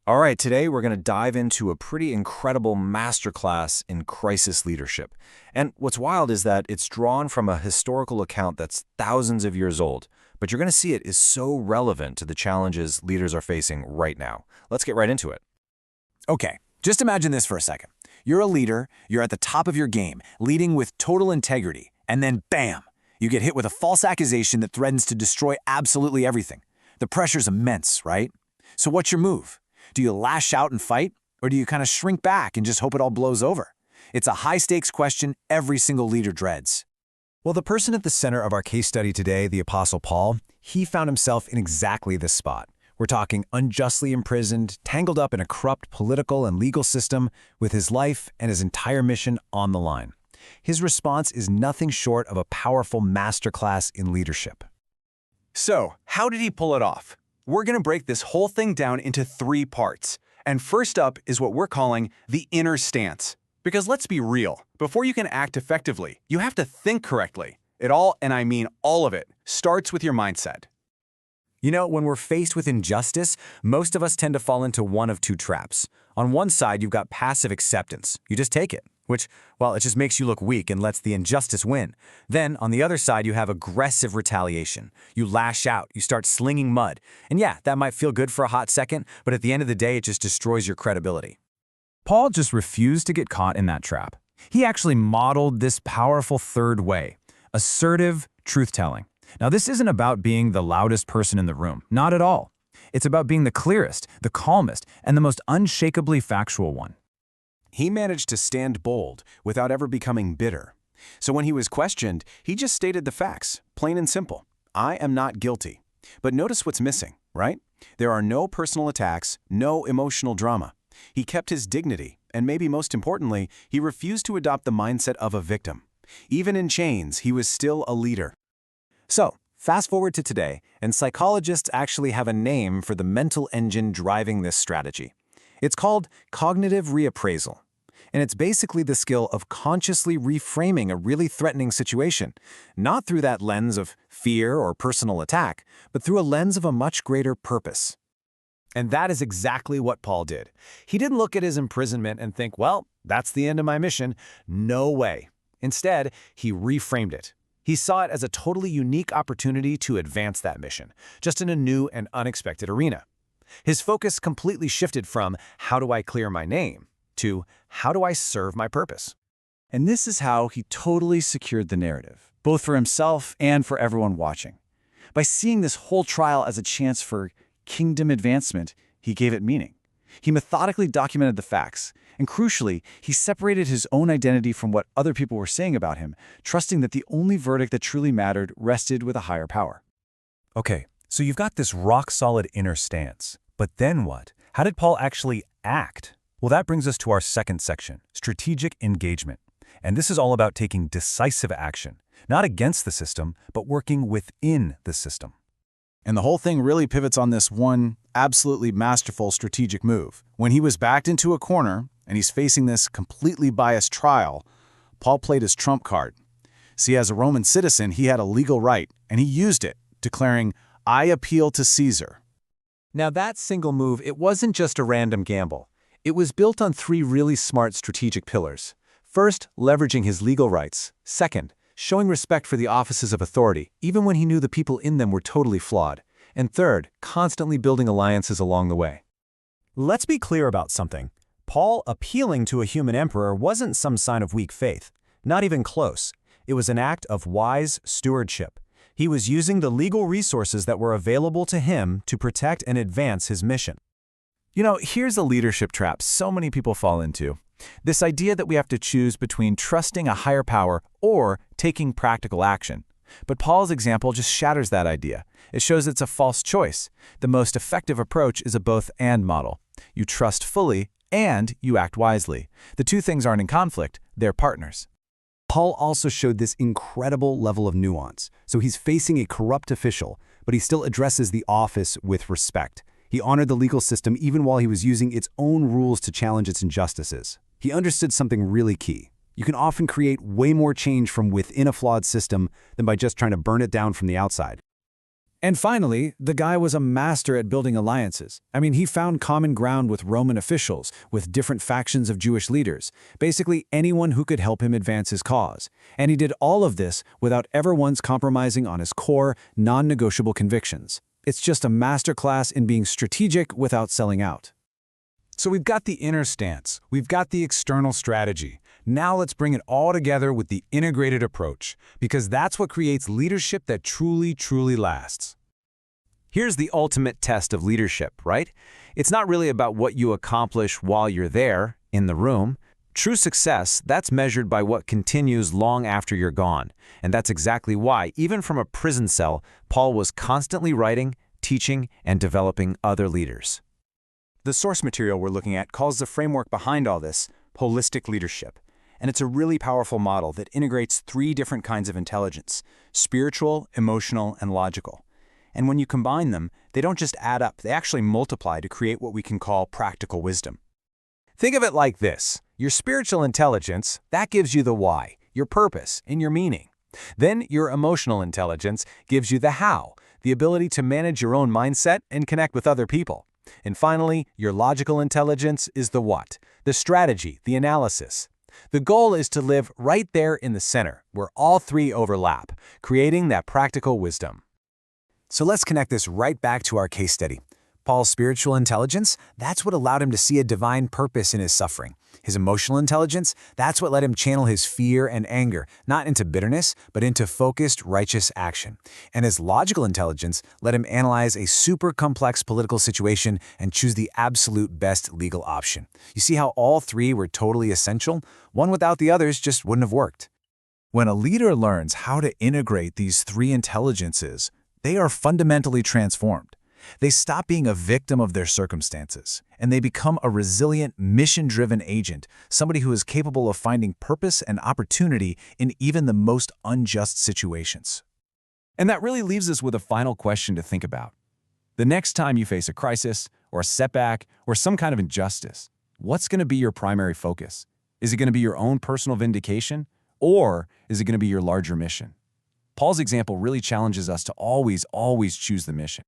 All right, today we're going to dive into a pretty incredible masterclass in crisis leadership. And what's wild is that it's drawn from a historical account that's thousands of years old, but you're going to see it is so relevant to the challenges leaders are facing right now. Let's get right into it. Okay, just imagine this for a second. You're a leader, you're at the top of your game, leading with total integrity, and then bam, you get hit with a false accusation that threatens to destroy absolutely everything. The pressure's immense, right? So what's your move? Do you lash out and fight, or do you kind of shrink back and just hope it all blows over? It's a high-stakes question every single leader dreads. Well, the person at the center of our case study today, the Apostle Paul, he found himself in exactly this spot. We're talking unjustly imprisoned, tangled up in a corrupt political and legal system with his life and his entire mission on the line. His response is nothing short of a powerful masterclass in leadership. So, how did he pull it off? We're going to break this whole thing down into 3 parts. And first up is what we're calling the inner stance. Because let's be real, before you can act effectively, you have to think correctly. It all, and I mean all of it, starts with your mindset. You know, when we're faced with injustice, most of us tend to fall into one of 2 traps. On one side, you've got passive acceptance. You just take it, which, well, it just makes you look weak and lets the injustice win. Then, on the other side, you have aggressive retaliation. You lash out, you start slinging mud. And yeah, that might feel good for a hot second, but at the end of the day, it just destroys your credibility. Paul just refused to get caught in that trap. He actually modeled this powerful third way: assertive truth-telling. Now, this isn't about being the loudest person in the room, not at all. It's about being the clearest, the calmest, and the most unshakably factual one. He managed to stand bold without ever becoming bitter. So when he was questioned, he just stated the facts, plain and simple. I am not guilty. But notice what's missing, right? There are no personal attacks, no emotional drama. He kept his dignity, and maybe most importantly, he refused to adopt the mindset of a victim. Even in chains, he was still a leader. So, fast forward to today, and psychologists actually have a name for the mental engine driving this strategy. It's called cognitive reappraisal. And it's basically the skill of consciously reframing a really threatening situation, not through that lens of fear or personal attack, but through a lens of a much greater purpose. And that is exactly what Paul did. He didn't look at his imprisonment and think, well, that's the end of my mission. No way. Instead, he reframed it. He saw it as a totally unique opportunity to advance that mission, just in a new and unexpected arena. His focus completely shifted from how do I clear my name to how do I serve my purpose. And this is how he totally secured the narrative, both for himself and for everyone watching. By seeing this whole trial as a chance for kingdom advancement, he gave it meaning. He methodically documented the facts, and crucially, he separated his own identity from what other people were saying about him, trusting that the only verdict that truly mattered rested with a higher power. Okay, so you've got this rock-solid inner stance. But then what? How did Paul actually act? Well, that brings us to our second section, strategic engagement. And this is all about taking decisive action, not against the system, but working within the system. And the whole thing really pivots on this one absolutely masterful strategic move. When he was backed into a corner and he's facing this completely biased trial, Paul played his trump card. See, as a Roman citizen, he had a legal right, and he used it, declaring, "I appeal to Caesar." Now that single move, it wasn't just a random gamble. It was built on 3 really smart strategic pillars. First, leveraging his legal rights. Second, showing respect for the offices of authority, even when he knew the people in them were totally flawed. And third, constantly building alliances along the way. Let's be clear about something. Paul appealing to a human emperor wasn't some sign of weak faith. Not even close. It was an act of wise stewardship. He was using the legal resources that were available to him to protect and advance his mission. You know, here's a leadership trap so many people fall into. This idea that we have to choose between trusting a higher power or taking practical action. But Paul's example just shatters that idea. It shows it's a false choice. The most effective approach is a both-and model. You trust fully and you act wisely. The 2 things aren't in conflict, they're partners. Paul also showed this incredible level of nuance. So he's facing a corrupt official, but he still addresses the office with respect. He honored the legal system even while he was using its own rules to challenge its injustices. He understood something really key. You can often create way more change from within a flawed system than by just trying to burn it down from the outside. And finally, the guy was a master at building alliances. I mean, he found common ground with Roman officials, with different factions of Jewish leaders, basically anyone who could help him advance his cause. And he did all of this without ever once compromising on his core, non-negotiable convictions. It's just a masterclass in being strategic without selling out. So we've got the inner stance, we've got the external strategy. Now let's bring it all together with the integrated approach, because that's what creates leadership that truly, truly lasts. Here's the ultimate test of leadership, right? It's not really about what you accomplish while you're there, in the room. True success, that's measured by what continues long after you're gone. And that's exactly why, even from a prison cell, Paul was constantly writing, teaching, and developing other leaders. The source material we're looking at calls the framework behind all this holistic leadership. And it's a really powerful model that integrates 3 different kinds of intelligence: spiritual, emotional, and logical. And when you combine them, they don't just add up, they actually multiply to create what we can call practical wisdom. Think of it like this. Your spiritual intelligence, that gives you the why, your purpose, and your meaning. Then your emotional intelligence gives you the how, the ability to manage your own mindset and connect with other people. And finally, your logical intelligence is the what, the strategy, the analysis. The goal is to live right there in the center, where all 3 overlap, creating that practical wisdom. So let's connect this right back to our case study. Paul's spiritual intelligence, that's what allowed him to see a divine purpose in his suffering. His emotional intelligence, that's what let him channel his fear and anger, not into bitterness, but into focused, righteous action. And his logical intelligence let him analyze a super complex political situation and choose the absolute best legal option. You see how all 3 were totally essential? One without the others just wouldn't have worked. When a leader learns how to integrate these 3 intelligences, they are fundamentally transformed. They stop being a victim of their circumstances, and they become a resilient, mission-driven agent, somebody who is capable of finding purpose and opportunity in even the most unjust situations. And that really leaves us with a final question to think about. The next time you face a crisis, or a setback, or some kind of injustice, what's going to be your primary focus? Is it going to be your own personal vindication, or is it going to be your larger mission? Paul's example really challenges us to always choose the mission.